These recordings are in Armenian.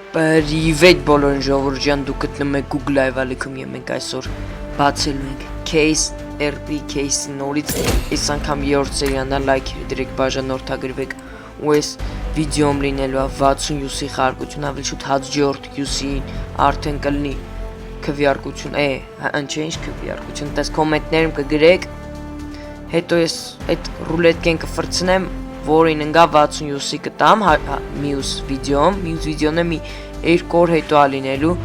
Привет բոլորին ժողովուրդ ջան, դուք գտնում եք Google Live ալիքում եւ մենք այսօր բացելու ենք case RP case-ի նորից այս անգամ երրորդ սերիան լայքերը դրեք բաժանորդագրվեք ու այս վիդեոում լինելու է 60 խարկություն ավելի շուտ հաջորդ յուսին արդեն կլինի քվեարկություն ինչ քվեարկություն դες կոմենտներում կգրեք հետո ես այդ ռուլետկեն կֆրցնեմ որին ընկա 60 կտամ մյուս վիդեոն է մի 2 օր հետո ալինելու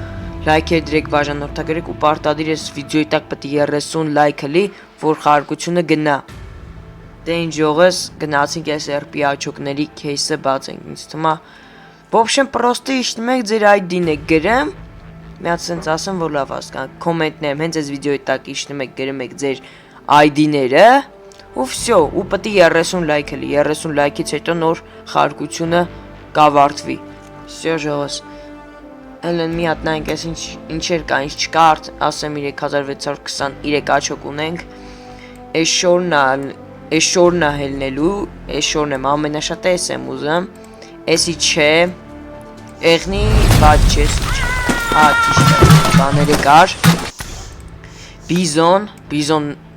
լայքեր դրեք բաժանորդագրեք ու պարտադիր ես վիդեոյի տակ պետք է 30 լայք լի որ խարկությունը գնա դե ինչ ողես գնացինք այս RP աչոկների case-ը բացենք ինձ թվում է в общем просто իշտում եք ձեր ID-ն եք գրեմ մի հատ sense ասեմ որ լավ հասկանաք կոմենտներում հենց այս վիդեոյի տակ իշտում եք գրում եք ձեր ID-ները ու всё ու պետք է 30 լայք լի 30 լայքից հետո նոր խարկությունը կավարտվի всё ժողովուրդ Ելեն մի հատ նայենք այս ինչեր կա, ինչ չկա, ասեմ 3623 աչոկ ունենք, այս շորնա հելնելու, այս շորն եմ ամենաշատը ես եմ ուզում, էսի չէ, էղնի բաց չէ, բաները կար,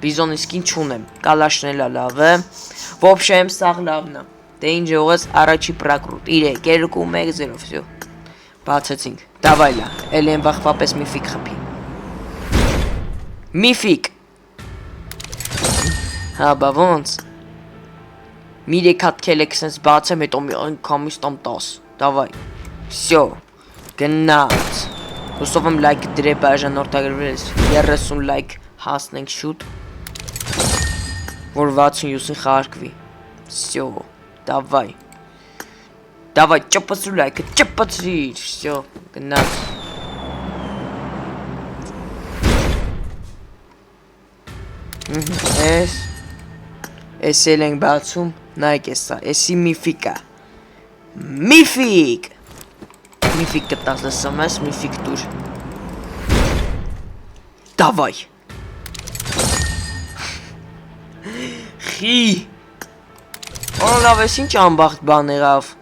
բիզոն իսկին չունեմ, կալաշնելա լավը, в общем, սաղ լավն է, դե ինչ ողես առաջի պրակրուտ, 3, 2, 1, 0, всё Բացեցինք, դավայ լա, էլ են վախվապես միֆիկ խպի Միֆիկ Հա, բա ոնց Մի 3 հատ կելեք սենց բացեմ, հետո մի անգամից տամ 10 Դավայ, всё, գնաց Հուսով եմ լայք դրե բաժանորդագրվես 30 լայք հասնենք շուտ Որ 60-ին խարկվի Всё, դավայ Давай, чопացրու լայքը, ճպացրիր, всё, գնաց Ես էլ ենք բացում, նայք ես սա, եսի միֆիկ է Միֆիկ Միֆիկ կտաս լսում ես, միֆիկ դուր Давай Խի Օրոնավ ես ինչ անբաղթ բան եղավ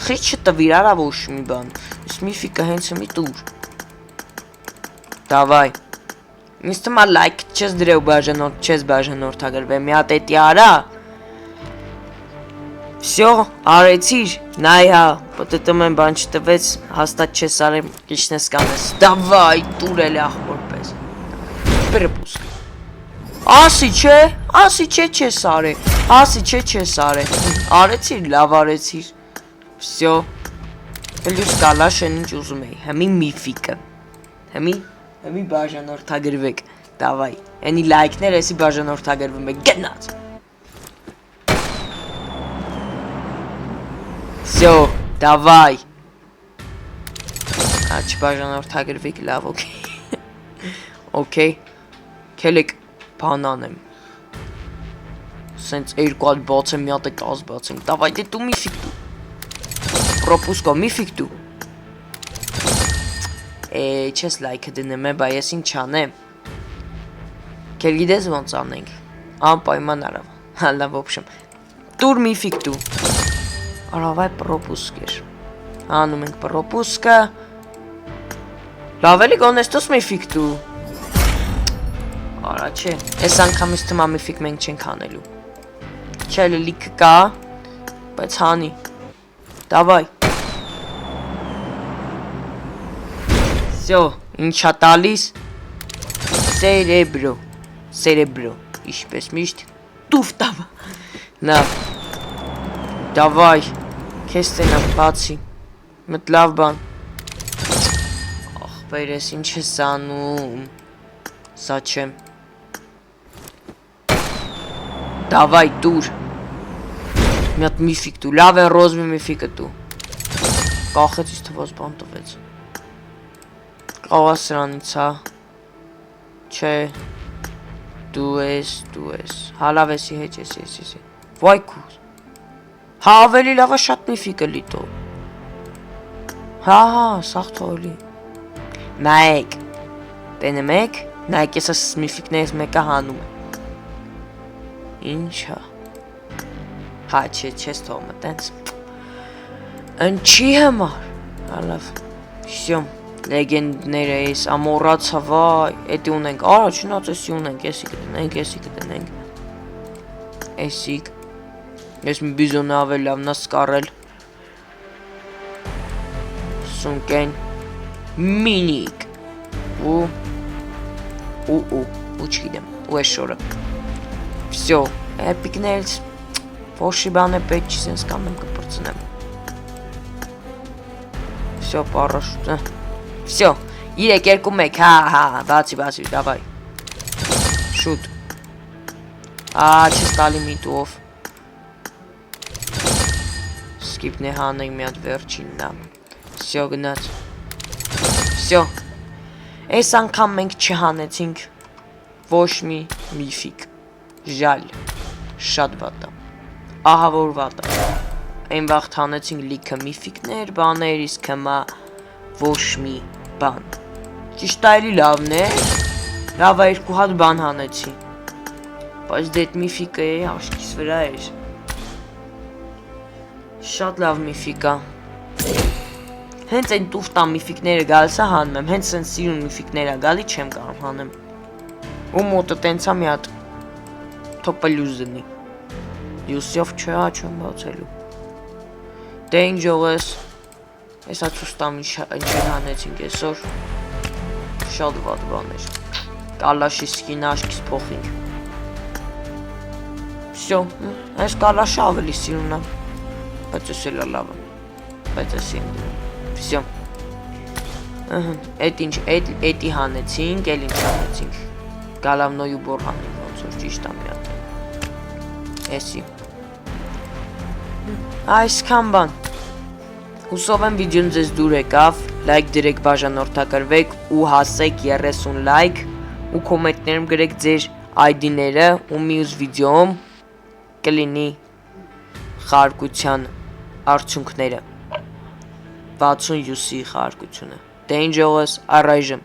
Խիչ չտվիր արա ոչ մի բան, ես միֆիկը հենց մի տուր Դավայ Ինձ թվում է լայք չես դրել չես բաժանորդագրվել, մի հատ էտի արա Всё, արեցիր, նայ հա, պտտում եմ բան չտվեց, հաստատ չես արել, կիչն ես կանես Դավայ, տուր էլ ախպոր պես Պրպուսկ Ասի չէ չես արել, ասի չէ չես արել Արեցիր, լավ արեցիր Всё, լյուս կալաշ են ինչ ուզում էի, հմի միֆիկը, հմի բաժանորդագրվեք, դավայ, ենի լայքներ եսի բաժանորդագրվում եք, գնաց Всё, դավայ, աչ բաժանորդագրվեք, լավ, օքեյ, կելեք բանան եմ, սենց 2 հատ բաց եմ, մի հատ է 10 բաց եմ, դավայ, դե տու միֆիկ դու Պրոպուսկո, միֆիկ դու Չես լայքը դնեմ բա ես ինչ անեմ Կել գիտես ոնց անենք Անպայման արավ Հալա ոբշմ Տուր միֆիկ դու Արավայ պրոպուսկ էր Անում ենք պրոպուսկը Լավ էլի գոնեստոս միֆիկ դու Արա չէ Ես անգամից թմա միֆիկ մենք չենք անելու Չել լիքը կա Բայց հանի Դավայ Всё, ինչա տալիս Սերեբրո Իշպես միշտ Տուվ տավա Լավ Դավայ Քեզ տենամ բացի Մտ լավ բան Ախպեր ես ինչ ես անում Սա չեմ Դավայ տուր Մի հատ միֆիկ դու, լավ է ռոզմի միֆիկը դու Կախեց իս թվոց բան տվեց Կաղա սրանից հա Չէ Դու ես Հա լավ եսի հեչ ես Վայ կուր Հա ավելի լավ է շատ միֆիկը լի տո Հա սաղ թողլի Նայեք Տենեմ եք Նայեք ես ես միֆիկներից մեկը հանում է Ինչ հա Հա չես թողում է տենց Ընչի համար Հալավ Всё, լեգենդները էս ամորացա, վայ, էդի ունենք, առաջինած էսի ունենք, էսի կտնենք, էսիկ, ես մի բիզոնը ավել լավն է սկարել, սունկեն, մինիկ, ու չգիտեմ, ու ես շորը, всё, էպիկներից, ոչի բան է պետք չի սենց կանեմ կպրծնեմ, всё, պարաշուտ, всё, 3-2-1, հա, բացի, դավայ, շուտ, չես տալի միտուով, սկիպն է հանենք մի հատ վերջինն է, всё գնաց, всё, այս անգամ մենք չհանեցինք ոչ մի միֆիկ, ժալ, շատ վատ է, ահա որ վատ է, այն վաղտ հանեցինք լիքը միֆիկներ, բաներ, իսկ հիմա ոչ մի բան, ճիշտ այլի լավն է, լավ է 2 հատ բան հանեցի, բայց դետ միֆիկը է, աշկիս վրա էր, շատ լավ միֆիկ է, հենց այն տուֆտան միֆիկները գալիս է հանում եմ, հենց այն սիրուն միֆիկները գալի չեմ կարող հանեմ, ու մոտը տենցա մի հատ թոպելյուս դնի, լյուսյով չեմ բացելու, դե ինչ ողես, եսա ծուստամ ինչ հանեցինք այսօր, շատ վատ բան էր, կալաշի սկինը աշկիս փոխինք, всё, այս կալաշը ավելի սիրուն է, բայց ես էլ լավ եմ, բայց ես եմ դնում, всё, էտի հանեցինք, էլ ինչ հանեցինք, գալավնոյ ու բոր հանենք, ոնց որ ճիշտ է մի հատ, էսի, այսքան բան, հուսով եմ վիդեոն ձեզ դուր եկավ, լայք դրեք բաժանորդագրվեք ու հասեք 30 լայք ու կոմենտներում գրեք ձեր ID-ները ու մյուս վիդեոում կլինի խաղարկության արդյունքները 60 յուսի խաղարկությունը, դե ինչ ողես առայժմ